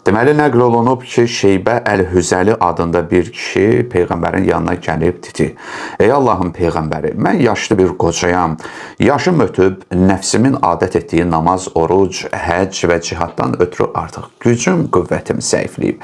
Deməli, nəql olunub ki, Şeybə Əl-Hüzəli adında bir kişi Peyğəmbərin yanına gəlib dedi: Ey Allahın Peyğəmbəri, mən yaşlı bir qocayam. Yaşım ötüb, nəfsimin adət etdiyi namaz, oruc, həcc və cihaddan ötürü artıq gücüm, qüvvətim zəifləyib.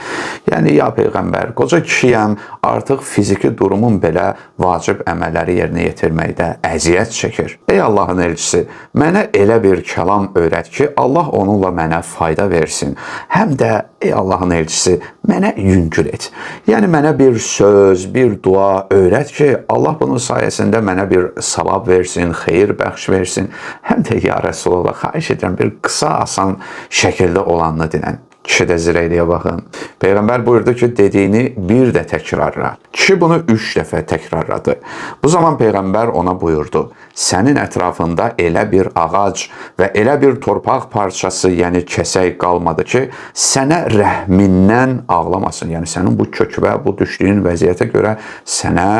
Yəni, ya Peyğəmbər, qoca kişiyəm, artıq fiziki durumum belə vacib əməlləri yerinə yetirməkdə əziyyət çəkir. Ey Allahın elçisi, mənə elə bir kəlam öyrət ki, Allah onunla mənə fayda versin. Həm də, ey Allahın elçisi, mənə yüngül et. Yəni, mənə bir söz, bir dua öyrət ki, Allah bunun sayəsində mənə bir savab versin, xeyir bəxş versin. Həm də, ya Rəsulullah, xahiş edirəm, bir qısa, asan şəkildə olanını dinən. Kişi də zirəkliyə baxın. Peyğəmbər buyurdu ki, dediyini bir də təkrarla. Kişi bunu 3 dəfə təkrarladı. Bu zaman Peyğəmbər ona buyurdu: Sənin ətrafında elə bir ağac və elə bir torpaq parçası, yəni kəsək qalmadı ki, sənə rəhmindən ağlamasın. Yəni, sənin bu kökvə, bu düşdüyün vəziyyətə görə sənə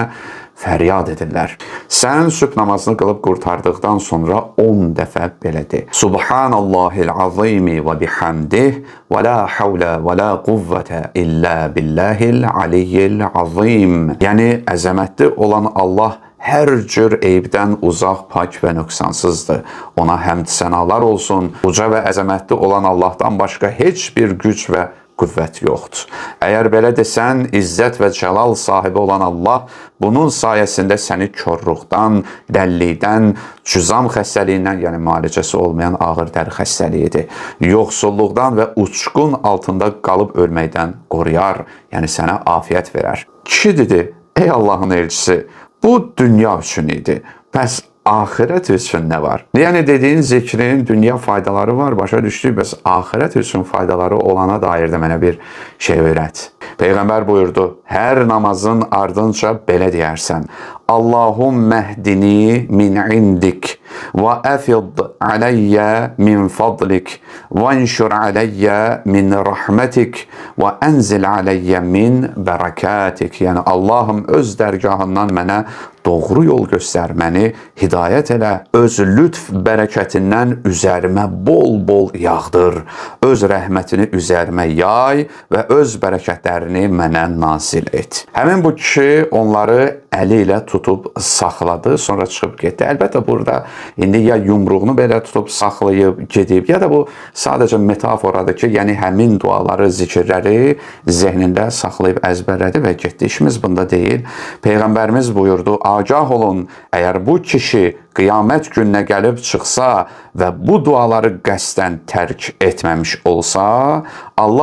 fəryad edirlər. Sən sübh namazını qılıb qurtardıqdan sonra 10 dəfə belə de: Subhanallahil azimi və bihamdih və la havlə və la quvvətə illə billahil aliyyil azim. Yəni, əzəmətli olan Allah hər cür eybdən uzaq, pak və nöqsansızdır. Ona həmd sənalar olsun. Uca və əzəmətli olan Allahdan başqa heç bir güc və qüvvət yoxdur. Əgər belə desən, izzət və cəlal sahibi olan Allah bunun sayəsində səni körluqdan, dəllikdən, cüzam xəstəliyindən, yəni müalicəsi olmayan ağır dəri xəstəliyidir, yoxsulluqdan və uçqun altında qalıb ölməkdən qoruyar, yəni sənə afiyyət verər. Kişi dedi: Ey Allahın elçisi, bu dünya üçün idi. Bəs axirət üçün nə var? Yəni, dediyin zikrin dünya faydaları var, başa düşdük, bəs axirət üçün faydaları olana dair də mənə bir şey öyrət. Peyğəmbər buyurdu: Hər namazın ardınca belə deyərsən: Allahum məhdini min indik və əfid aləyyə min fadlik və enşur aləyyə min rəhmətik və ənzil aləyyə min bərəkətik. Yəni, Allahım öz dərgahından mənə doğru yol göstər, məni hidayət elə, öz lütf bərəkətindən üzərimə bol-bol yağdır, öz rəhmətini üzərimə yay və öz bərəkətlərini mənə nazil et. Həmin bu kişi onları əli ilə tutub saxladı, sonra çıxıb getdi. Əlbəttə, burada indi ya yumruğunu belə tutub saxlayıb gedib, ya da bu sadəcə metaforadır ki, yəni həmin duaları, zikirləri zehnində saxlayıb əzbərlədi və getdi. İşimiz bunda deyil. Peyğəmbərimiz buyurdu: Agah olun, əgər bu kişi qiyamət gününə gəlib çıxsa və bu duaları qəsdən tərk etməmiş olsa, Allah